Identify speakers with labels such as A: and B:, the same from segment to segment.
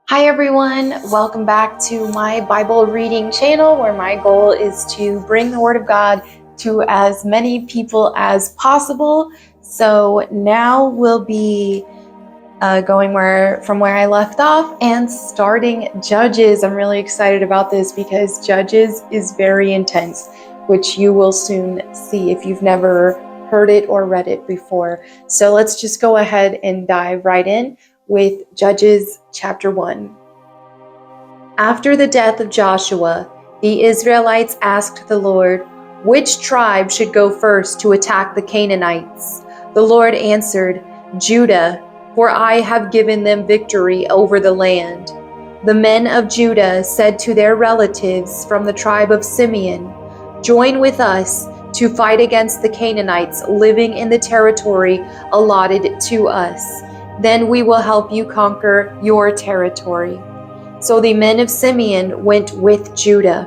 A: Hi everyone, welcome back to my Bible reading channel where my goal is to bring the Word of God to as many people as possible. So now we'll be going from where I left off and starting Judges. I'm really excited about this because Judges is very intense, which you will soon see if you've never heard it or read it before. So let's just go ahead and dive right in with Judges chapter 1. After the death of Joshua, the Israelites asked the Lord, "Which tribe should go first to attack the Canaanites?" The Lord answered, "Judah, for I have given them victory over the land." The men of Judah said to their relatives from the tribe of Simeon, "Join with us to fight against the Canaanites living in the territory allotted to us. Then we will help you conquer your territory." So the men of Simeon went with Judah.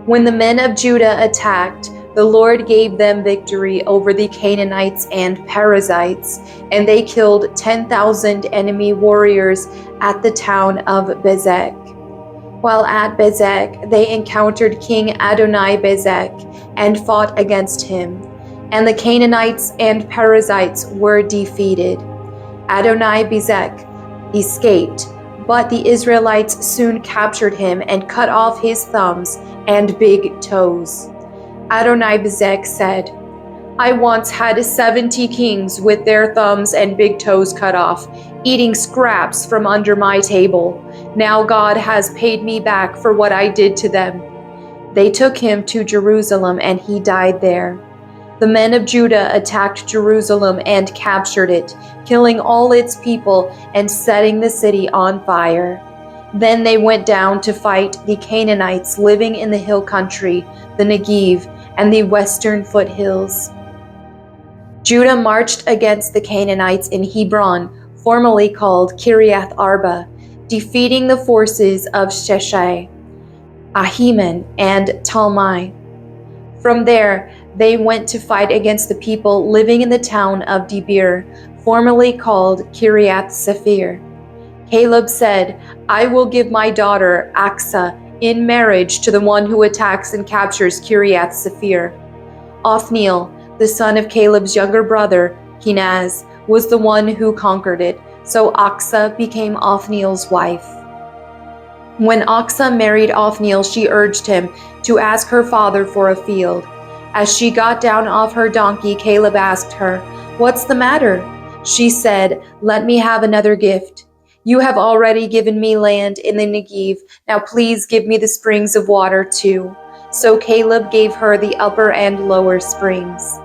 A: When the men of Judah attacked, the Lord gave them victory over the Canaanites and Perizzites, and they killed 10,000 enemy warriors at the town of Bezek. While at Bezek, they encountered King Adoni-Bezek and fought against him, and the Canaanites and Perizzites were defeated. Adoni-Bezek escaped, but the Israelites soon captured him and cut off his thumbs and big toes. Adoni-Bezek said, "I once had 70 kings with their thumbs and big toes cut off, eating scraps from under my table. Now God has paid me back for what I did to them." They took him to Jerusalem and he died there. The men of Judah attacked Jerusalem and captured it, killing all its people and setting the city on fire. Then they went down to fight the Canaanites living in the hill country, the Negev, and the western foothills. Judah marched against the Canaanites in Hebron, formerly called Kiriath Arba, defeating the forces of Sheshai, Ahiman, and Talmai. From there, they went to fight against the people living in the town of Debir, formerly called Kiriath Sephir. Caleb said, "I will give my daughter Aksah in marriage to the one who attacks and captures Kiriath Sephir." Othniel, the son of Caleb's younger brother, Kenaz, was the one who conquered it, so Aksah became Othniel's wife. When Aksah married Othniel, she urged him to ask her father for a field. As she got down off her donkey, Caleb asked her, "What's the matter?" She said, "Let me have another gift. You have already given me land in the Negev. Now please give me the springs of water too." So Caleb gave her the upper and lower springs.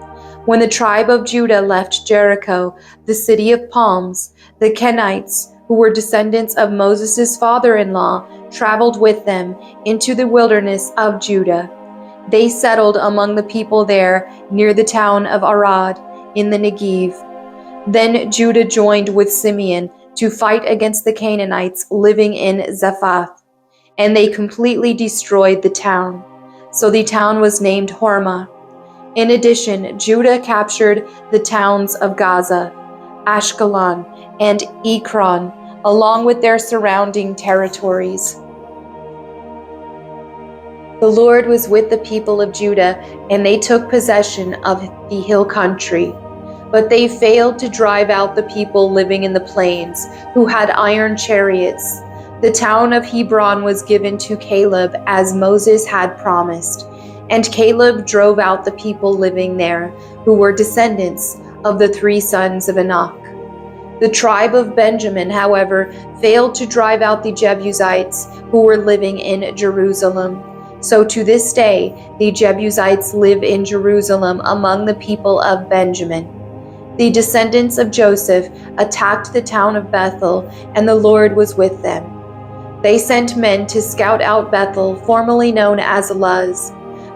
A: When the tribe of Judah left Jericho, the city of palms, the Kenites, who were descendants of Moses' father-in-law, traveled with them into the wilderness of Judah. They settled among the people there near the town of Arad in the Negev. Then Judah joined with Simeon to fight against the Canaanites living in Zephath, and they completely destroyed the town. So the town was named Hormah. In addition, Judah captured the towns of Gaza, Ashkelon, and Ekron, along with their surrounding territories. The Lord was with the people of Judah, and they took possession of the hill country. But they failed to drive out the people living in the plains, who had iron chariots. The town of Hebron was given to Caleb, as Moses had promised. And Caleb drove out the people living there, who were descendants of the 3 sons of Anak. The tribe of Benjamin, however, failed to drive out the Jebusites who were living in Jerusalem. So to this day, the Jebusites live in Jerusalem among the people of Benjamin. The descendants of Joseph attacked the town of Bethel, and the Lord was with them. They sent men to scout out Bethel, formerly known as Luz.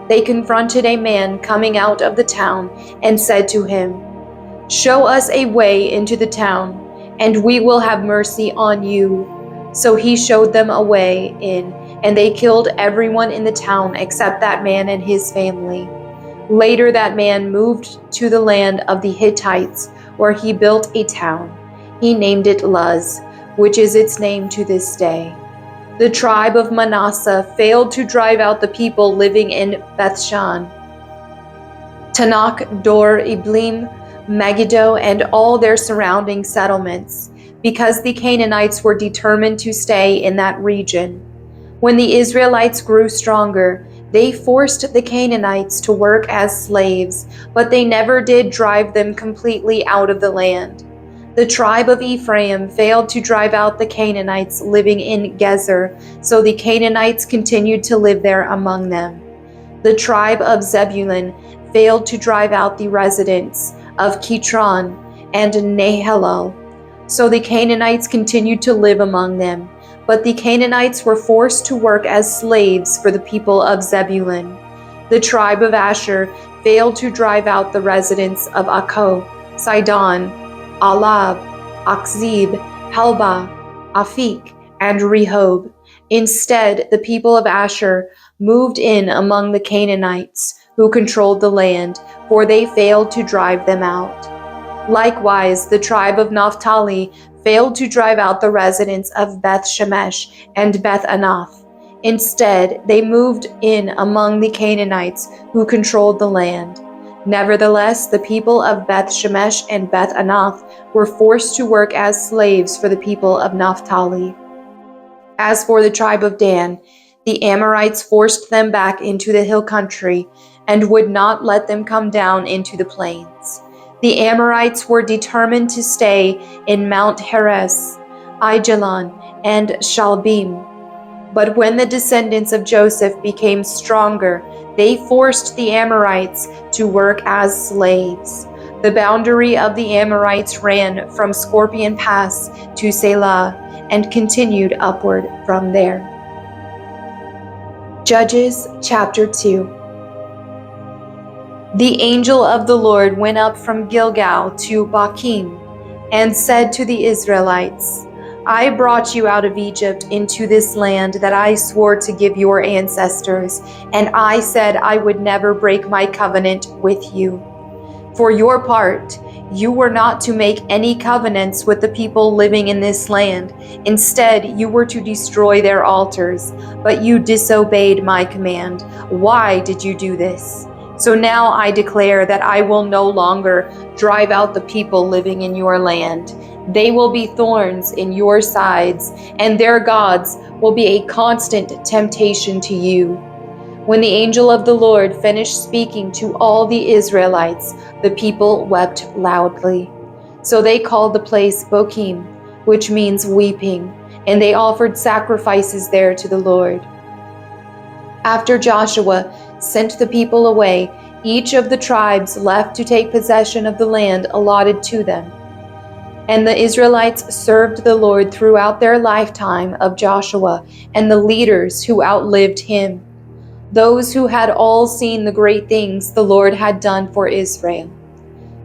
A: They confronted a man coming out of the town and said to him, "Show us a way into the town, and we will have mercy on you." So he showed them a way in, and they killed everyone in the town except that man and his family. Later that man moved to the land of the Hittites, where he built a town. He named it Luz, which is its name to this day. The tribe of Manasseh failed to drive out the people living in Bethshan, Tanakh, Dor, Iblim, Megiddo, and all their surrounding settlements, because the Canaanites were determined to stay in that region. When the Israelites grew stronger, they forced the Canaanites to work as slaves, but they never did drive them completely out of the land. The tribe of Ephraim failed to drive out the Canaanites living in Gezer, so the Canaanites continued to live there among them. The tribe of Zebulun failed to drive out the residents of Kitron and Nahalal, so the Canaanites continued to live among them. But the Canaanites were forced to work as slaves for the people of Zebulun. The tribe of Asher failed to drive out the residents of Akko, Sidon, Alab, Akzib, Helba, Afik, and Rehob. Instead, the people of Asher moved in among the Canaanites, who controlled the land, for they failed to drive them out. Likewise, the tribe of Naphtali failed to drive out the residents of Beth Shemesh and Beth Anath. Instead, they moved in among the Canaanites, who controlled the land. Nevertheless, the people of Beth Shemesh and Beth Anath were forced to work as slaves for the people of Naphtali. As for the tribe of Dan, the Amorites forced them back into the hill country and would not let them come down into the plains. The Amorites were determined to stay in Mount Heres, Aijalon, and Shalbim. But when the descendants of Joseph became stronger, they forced the Amorites to work as slaves. The boundary of the Amorites ran from Scorpion Pass to Selah and continued upward from there. Judges chapter 2. The angel of the Lord went up from Gilgal to Bochim and said to the Israelites, I brought you out of Egypt into this land that I swore to give your ancestors, and I said I would never break my covenant with you. For your part, you were not to make any covenants with the people living in this land. Instead, you were to destroy their altars, but you disobeyed my command. Why did you do this? So now I declare that I will no longer drive out the people living in your land. They will be thorns in your sides, and their gods will be a constant temptation to you. When the angel of the Lord finished speaking to all the Israelites, the people wept loudly. So they called the place Bochim, which means weeping, and they offered sacrifices there to the Lord. After Joshua sent the people away, each of the tribes left to take possession of the land allotted to them. And the Israelites served the Lord throughout their lifetime of Joshua and the leaders who outlived him, those who had all seen the great things the Lord had done for Israel.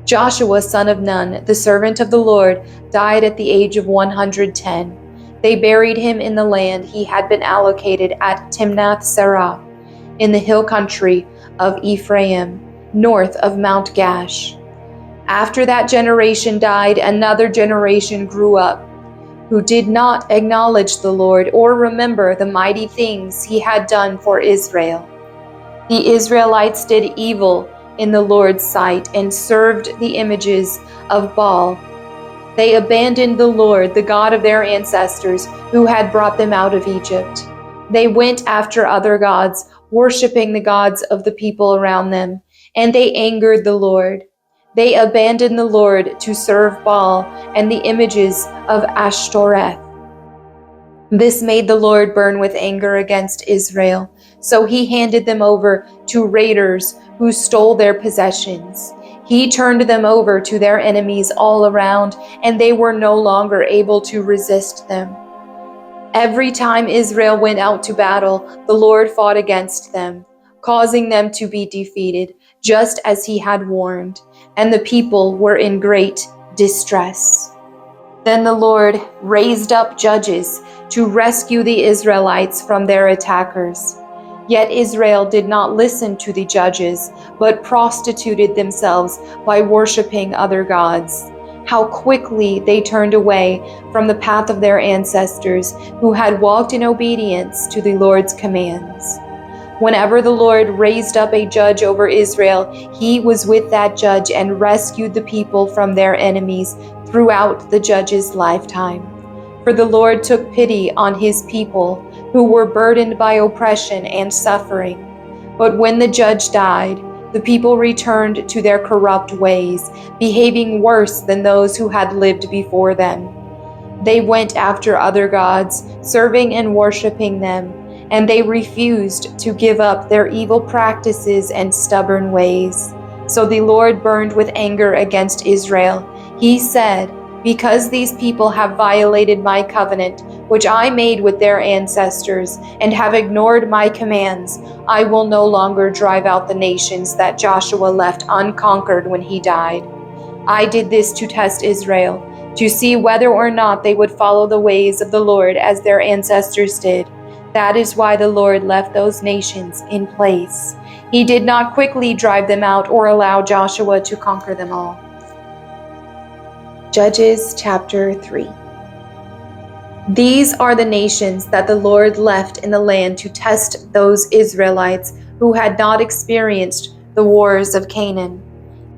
A: Joshua, son of Nun, the servant of the Lord, died at the age of 110. They buried him in the land he had been allocated at Timnath-Serah, in the hill country of Ephraim, north of Mount Gash. After that generation died, another generation grew up, who did not acknowledge the Lord or remember the mighty things he had done for Israel. The Israelites did evil in the Lord's sight and served the images of Baal. They abandoned the Lord, the God of their ancestors, who had brought them out of Egypt. They went after other gods, worshiping the gods of the people around them, and they angered the Lord. They abandoned the Lord to serve Baal and the images of Ashtoreth. This made the Lord burn with anger against Israel, so he handed them over to raiders who stole their possessions. He turned them over to their enemies all around, and they were no longer able to resist them. Every time Israel went out to battle, the Lord fought against them, causing them to be defeated, just as he had warned, and the people were in great distress. Then the Lord raised up judges to rescue the Israelites from their attackers. Yet Israel did not listen to the judges, but prostituted themselves by worshiping other gods. how quickly they turned away from the path of their ancestors who had walked in obedience to the Lord's commands. Whenever the Lord raised up a judge over Israel, he was with that judge and rescued the people from their enemies throughout the judge's lifetime. For the Lord took pity on his people who were burdened by oppression and suffering. But when the judge died, the people returned to their corrupt ways, behaving worse than those who had lived before them. They went after other gods, serving and worshiping them, and they refused to give up their evil practices and stubborn ways. So the Lord burned with anger against Israel. He said, "Because these people have violated my covenant, which I made with their ancestors, and have ignored my commands, I will no longer drive out the nations that Joshua left unconquered when he died. I did this to test Israel, to see whether or not they would follow the ways of the Lord as their ancestors did. That is why the Lord left those nations in place. He did not quickly drive them out or allow Joshua to conquer them all." Judges chapter 3. These are the nations that the Lord left in the land to test those Israelites who had not experienced the wars of Canaan.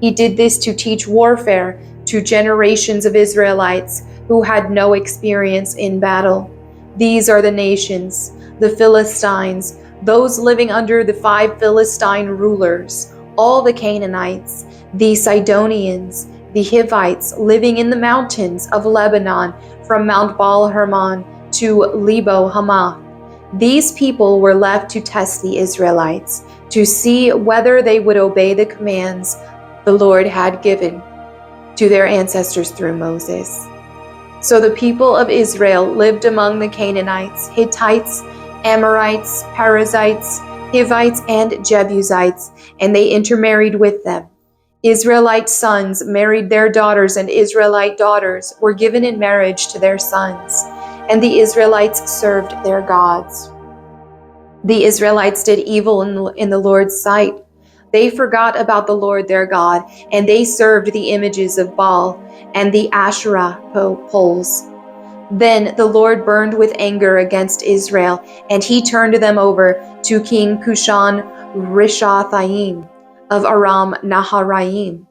A: He did this to teach warfare to generations of Israelites who had no experience in battle. These are the nations: the Philistines, those living under the 5 Philistine rulers, all the Canaanites, the Sidonians, the Hivites living in the mountains of Lebanon from Mount Baal-Hermon to Lebo-Hamath. These people were left to test the Israelites, to see whether they would obey the commands the Lord had given to their ancestors through Moses. So the people of Israel lived among the Canaanites, Hittites, Amorites, Perizzites, Hivites, and Jebusites, and they intermarried with them. Israelite sons married their daughters, and Israelite daughters were given in marriage to their sons, and the Israelites served their gods. The Israelites did evil in the Lord's sight. They forgot about the Lord their God, and they served the images of Baal and the Asherah poles. Then the Lord burned with anger against Israel, and he turned them over to King Cushan-Rishathaim of Aram Naharaim.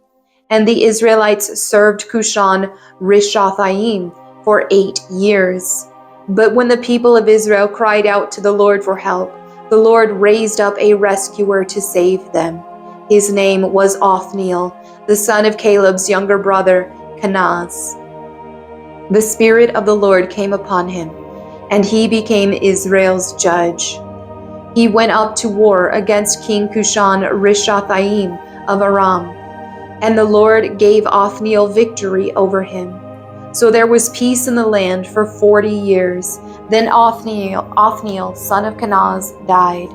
A: And the Israelites served Cushan-Rishathaim for 8 years. But when the people of Israel cried out to the Lord for help, the Lord raised up a rescuer to save them. His name was Othniel, the son of Caleb's younger brother, Kenaz. The Spirit of the Lord came upon him, and he became Israel's judge. He went up to war against King Cushan-Rishathaim of Aram, and the Lord gave Othniel victory over him. So there was peace in the land for 40 years. Then Othniel, son of Kenaz, died.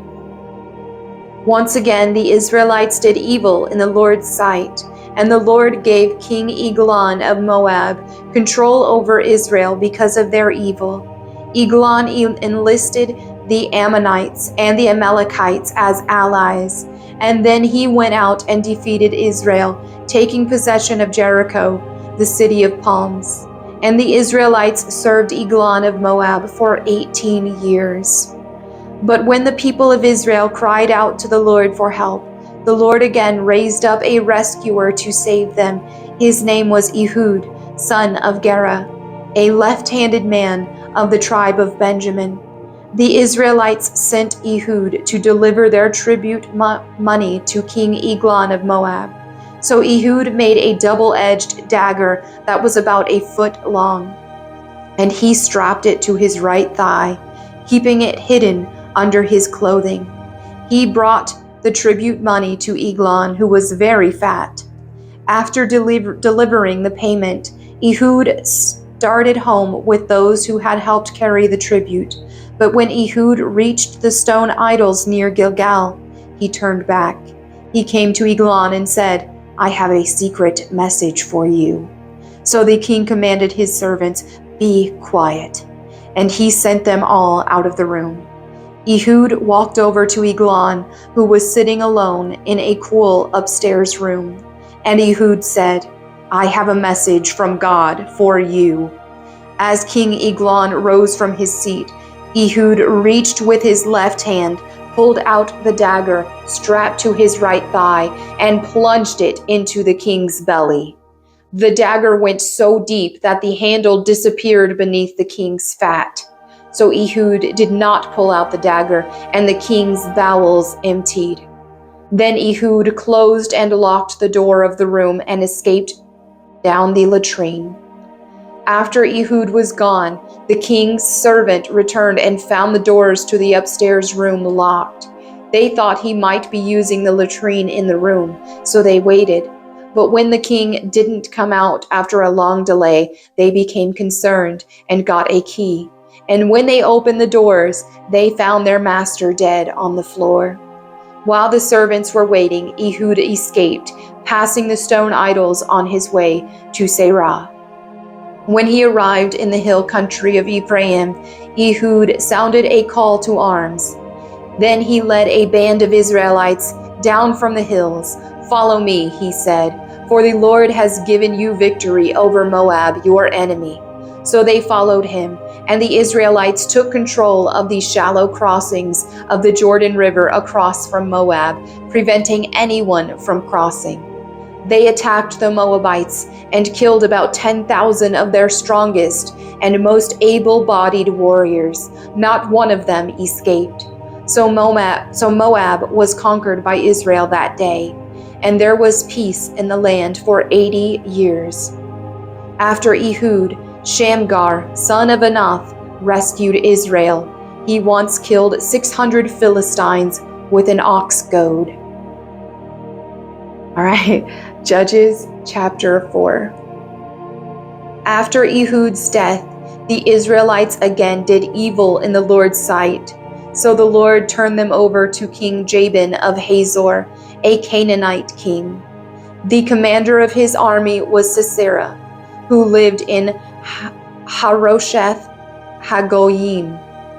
A: Once again, the Israelites did evil in the Lord's sight, and the Lord gave King Eglon of Moab control over Israel because of their evil. Eglon enlisted the Ammonites and the Amalekites as allies, and then he went out and defeated Israel, taking possession of Jericho, the city of palms. And the Israelites served Eglon of Moab for 18 years. But when the people of Israel cried out to the Lord for help, the Lord again raised up a rescuer to save them. His name was Ehud, son of Gera, a left-handed man of the tribe of Benjamin. The Israelites sent Ehud to deliver their tribute money to King Eglon of Moab. So Ehud made a double-edged dagger that was about 1 foot long, and he strapped it to his right thigh, keeping it hidden under his clothing. He brought the tribute money to Eglon, who was very fat. After delivering the payment, Ehud started home with those who had helped carry the tribute. But when Ehud reached the stone idols near Gilgal, he turned back. He came to Eglon and said, "I have a secret message for you." So the king commanded his servants, "Be quiet," and he sent them all out of the room. Ehud walked over to Eglon, who was sitting alone in a cool upstairs room. And Ehud said, I have a message from God for you." As King Eglon rose from his seat, Ehud reached with his left hand, pulled out the dagger strapped to his right thigh, and plunged it into the king's belly. The dagger went so deep that the handle disappeared beneath the king's fat. So Ehud did not pull out the dagger, and the king's bowels emptied. Then Ehud closed and locked the door of the room and escaped down the latrine. After Ehud was gone, the king's servant returned and found the doors to the upstairs room locked. They thought he might be using the latrine in the room, so they waited. But when the king didn't come out after a long delay, they became concerned and got a key. And when they opened the doors, they found their master dead on the floor. While the servants were waiting, Ehud escaped, passing the stone idols on his way to Seirah. When he arrived in the hill country of Ephraim, Ehud sounded a call to arms. Then he led a band of Israelites down from the hills. "Follow me," he said, "for the Lord has given you victory over Moab, your enemy." So they followed him, and the Israelites took control of the shallow crossings of the Jordan River across from Moab, preventing anyone from crossing. They attacked the Moabites and killed about 10,000 of their strongest and most able-bodied warriors. Not one of them escaped. So Moab was conquered by Israel that day, and there was peace in the land for 80 years. After Ehud, Shamgar, son of Anath, rescued Israel. He once killed 600 Philistines with an ox goad. All right, Judges chapter 4. After Ehud's death, the Israelites again did evil in the Lord's sight. So the Lord turned them over to King Jabin of Hazor, a Canaanite king. The commander of his army was Sisera, who lived in Harosheth Hagoyim.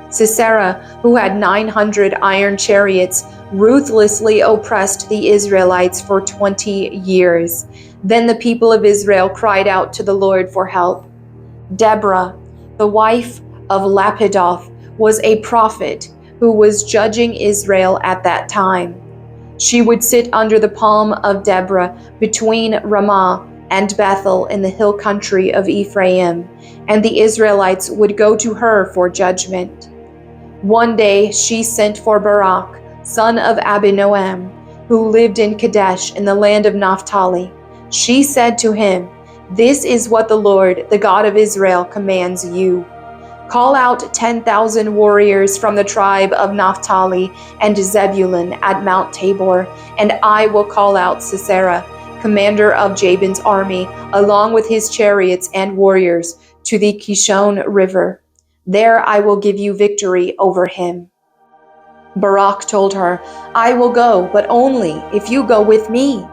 A: Sisera, who had 900 iron chariots, ruthlessly oppressed the Israelites for 20 years. Then the people of Israel cried out to the Lord for help. Deborah, the wife of Lapidoth, was a prophet who was judging Israel at that time. She would sit under the palm of Deborah between Ramah and Bethel in the hill country of Ephraim, and the Israelites would go to her for judgment. One day she sent for Barak, son of Abinoam, who lived in Kadesh in the land of Naphtali. She said to him, "This is what the Lord, the God of Israel, commands you. Call out 10,000 warriors from the tribe of Naphtali and Zebulun at Mount Tabor, and I will call out Sisera, commander of Jabin's army, along with his chariots and warriors, to the Kishon River. There I will give you victory over him." Barak told her, "I will go, but only if you go with me."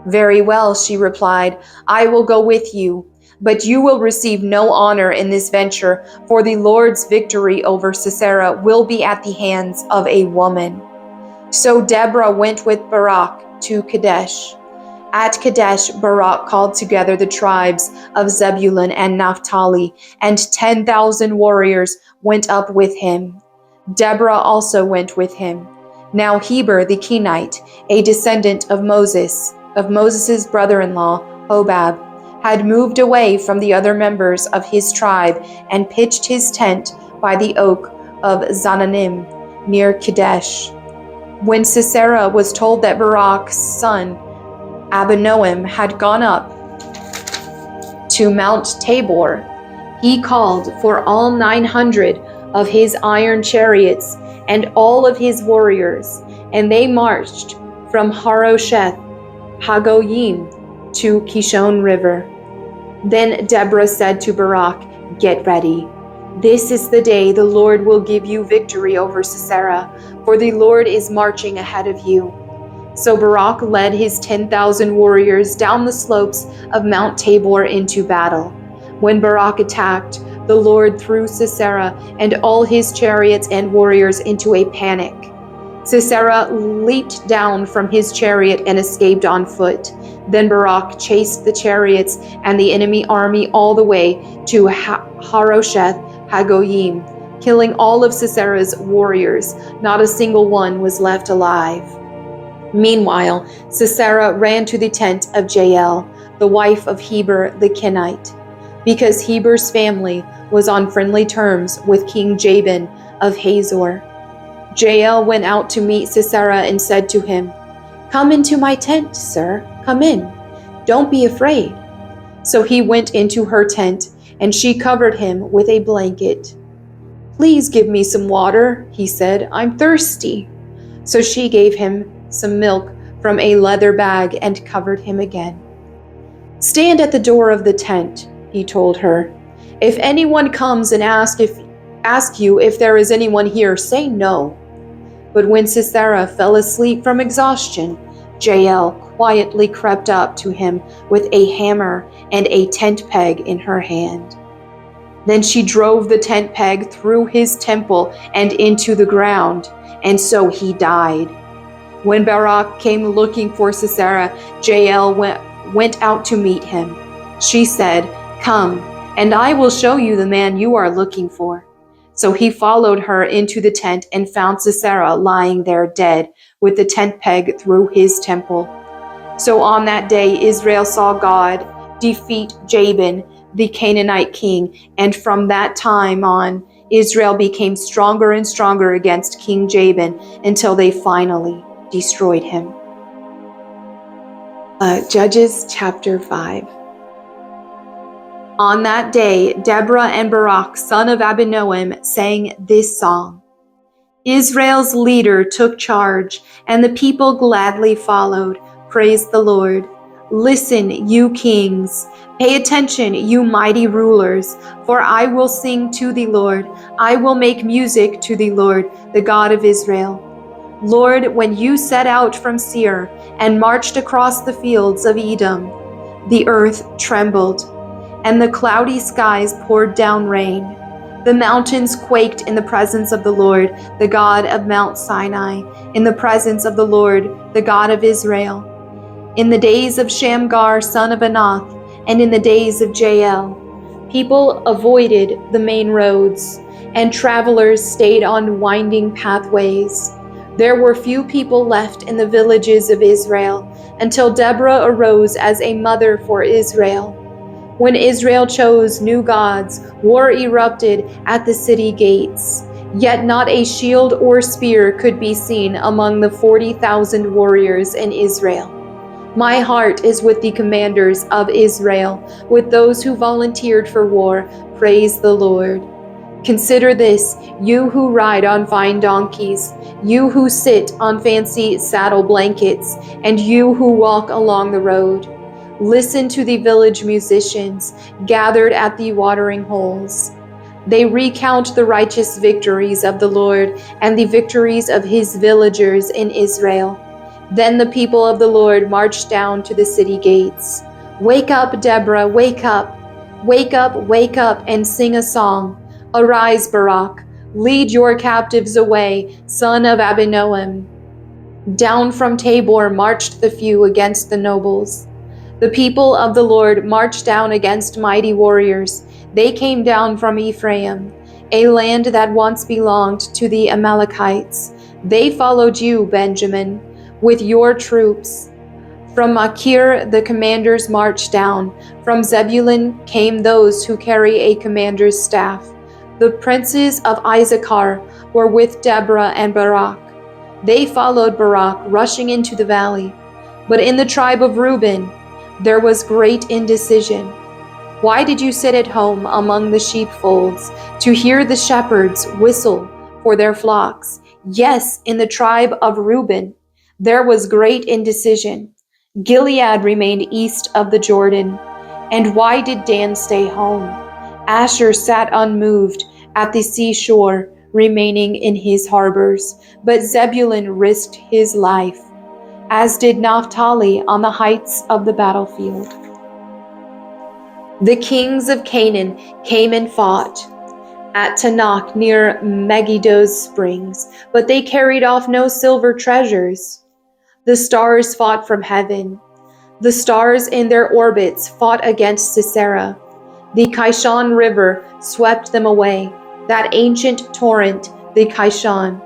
A: "Very well," she replied, "I will go with you, but you will receive no honor in this venture, for the Lord's victory over Sisera will be at the hands of a woman." So Deborah went with Barak to Kadesh. At Kadesh, Barak called together the tribes of Zebulun and Naphtali, and 10,000 warriors went up with him. Deborah also went with him. Now Heber the Kenite, a descendant of Moses' brother-in-law, Hobab, had moved away from the other members of his tribe and pitched his tent by the oak of Zananim near Kadesh. When Sisera was told that Barak's son Abinoam had gone up to Mount Tabor, he called for all 900 of his iron chariots and all of his warriors, and they marched from Harosheth Hagoyim to Kishon River. Then Deborah said to Barak, "Get ready. This is the day the Lord will give you victory over Sisera, for the Lord is marching ahead of you." So Barak led his 10,000 warriors down the slopes of Mount Tabor into battle. When Barak attacked, the Lord threw Sisera and all his chariots and warriors into a panic. Sisera leaped down from his chariot and escaped on foot. Then Barak chased the chariots and the enemy army all the way to Harosheth Hagoyim, killing all of Sisera's warriors. Not a single one was left alive. Meanwhile, Sisera ran to the tent of Jael, the wife of Heber the Kenite, because Heber's family was on friendly terms with King Jabin of Hazor. Jael went out to meet Sisera and said to him, "Come into my tent, sir. Come in. Don't be afraid." So he went into her tent, and she covered him with a blanket. "Please give me some water," he said. "I'm thirsty." So she gave him some milk from a leather bag and covered him again. "Stand at the door of the tent," he told her. "If anyone comes and ask you if there is anyone here, say no." But when Sisera fell asleep from exhaustion, Jael quietly crept up to him with a hammer and a tent peg in her hand. Then she drove the tent peg through his temple and into the ground, and so he died. When Barak came looking for Sisera, Jael went out to meet him. She said, "Come, and I will show you the man you are looking for." So he followed her into the tent and found Sisera lying there dead, with the tent peg through his temple. So on that day Israel saw God defeat Jabin, the Canaanite king, and from that time on, Israel became stronger and stronger against King Jabin until they finally destroyed him. Judges chapter 5. On that day, Deborah and Barak, son of Abinoam, sang this song. Israel's leader took charge, and the people gladly followed. Praise the Lord. Listen, you kings. Pay attention, you mighty rulers, for I will sing to the Lord. I will make music to the Lord, the God of Israel. Lord, when you set out from Seir and marched across the fields of Edom, the earth trembled, and the cloudy skies poured down rain. The mountains quaked in the presence of the Lord, the God of Mount Sinai, in the presence of the Lord, the God of Israel. In the days of Shamgar, son of Anath, and in the days of Jael, people avoided the main roads, and travelers stayed on winding pathways. There were few people left in the villages of Israel until Deborah arose as a mother for Israel. When Israel chose new gods, war erupted at the city gates. Yet not a shield or spear could be seen among the 40,000 warriors in Israel. My heart is with the commanders of Israel, with those who volunteered for war. Praise the Lord. Consider this, you who ride on fine donkeys, you who sit on fancy saddle blankets, and you who walk along the road. Listen to the village musicians gathered at the watering holes. They recount the righteous victories of the Lord and the victories of his villagers in Israel. Then the people of the Lord marched down to the city gates. Wake up, Deborah, wake up. Wake up, wake up, and sing a song. Arise, Barak, lead your captives away, son of Abinoam. Down from Tabor marched the few against the nobles. The people of the Lord marched down against mighty warriors. They came down from Ephraim, a land that once belonged to the Amalekites. They followed you, Benjamin, with your troops. From Machir the commanders marched down. From Zebulun came those who carry a commander's staff. The princes of Issachar were with Deborah and Barak. They followed Barak, rushing into the valley. But in the tribe of Reuben, there was great indecision. Why did you sit at home among the sheepfolds to hear the shepherds whistle for their flocks? Yes, in the tribe of Reuben, there was great indecision. Gilead remained east of the Jordan. And why did Dan stay home? Asher sat unmoved at the seashore, remaining in his harbors. But Zebulun risked his life, as did Naphtali on the heights of the battlefield. The kings of Canaan came and fought. at Tanakh near Megiddow's springs, but they carried off no silver treasures. The stars fought from heaven. The stars in their orbits fought against Sisera. The Kishon River swept them away, that ancient torrent, the Kishon.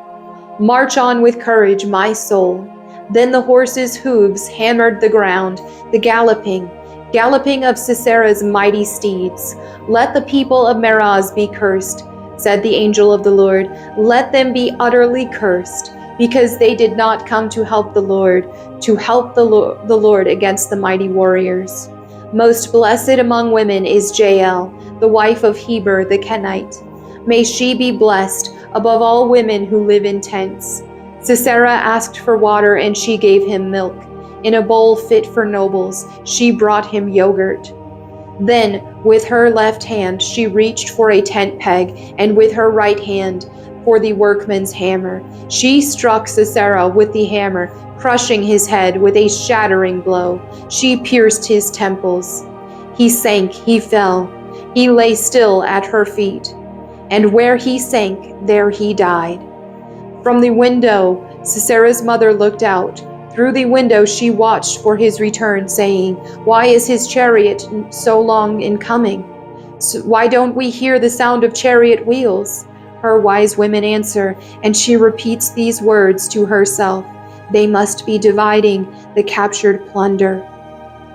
A: March on with courage, my soul. Then the horses' hooves hammered the ground, the galloping of Sisera's mighty steeds. Let the people of Meroz be cursed, said the angel of the Lord. Let them be utterly cursed, because they did not come to help the Lord, the Lord against the mighty warriors. Most blessed among women is Jael, the wife of Heber the Kenite. May she be blessed above all women who live in tents. Sisera asked for water, and she gave him milk. In a bowl fit for nobles, she brought him yogurt. Then, with her left hand, she reached for a tent peg, and with her right hand, for the workman's hammer. She struck Sisera with the hammer, crushing his head with a shattering blow. She pierced his temples. He sank, he fell. He lay still at her feet. And where he sank, there he died. From the window, Sisera's mother looked out. Through the window she watched for his return, saying, "Why is his chariot so long in coming? Why don't we hear the sound of chariot wheels?" Her wise women answer, and she repeats these words to herself. They must be dividing the captured plunder,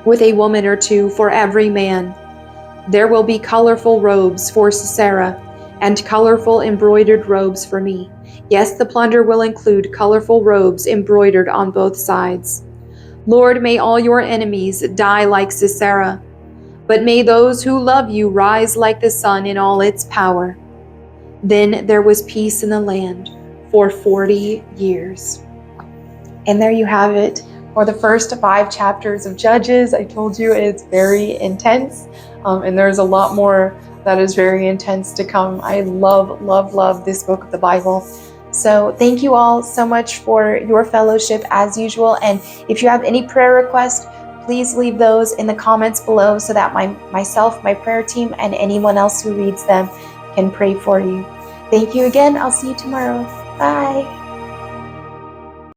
A: with a woman or two for every man. There will be colorful robes for Sisera, and colorful embroidered robes for me. Yes, the plunder will include colorful robes embroidered on both sides. Lord, may all your enemies die like Sisera, but may those who love you rise like the sun in all its power. Then there was peace in the land for 40 years. And there you have it for the first 5 chapters of Judges. I told you it's very intense, and there's a lot more that is very intense to come. I love this book of the Bible. So thank you all so much for your fellowship as usual. And if you have any prayer requests, please leave those in the comments below so that myself, my prayer team, and anyone else who reads them can pray for you. Thank you again. I'll see you tomorrow. Bye.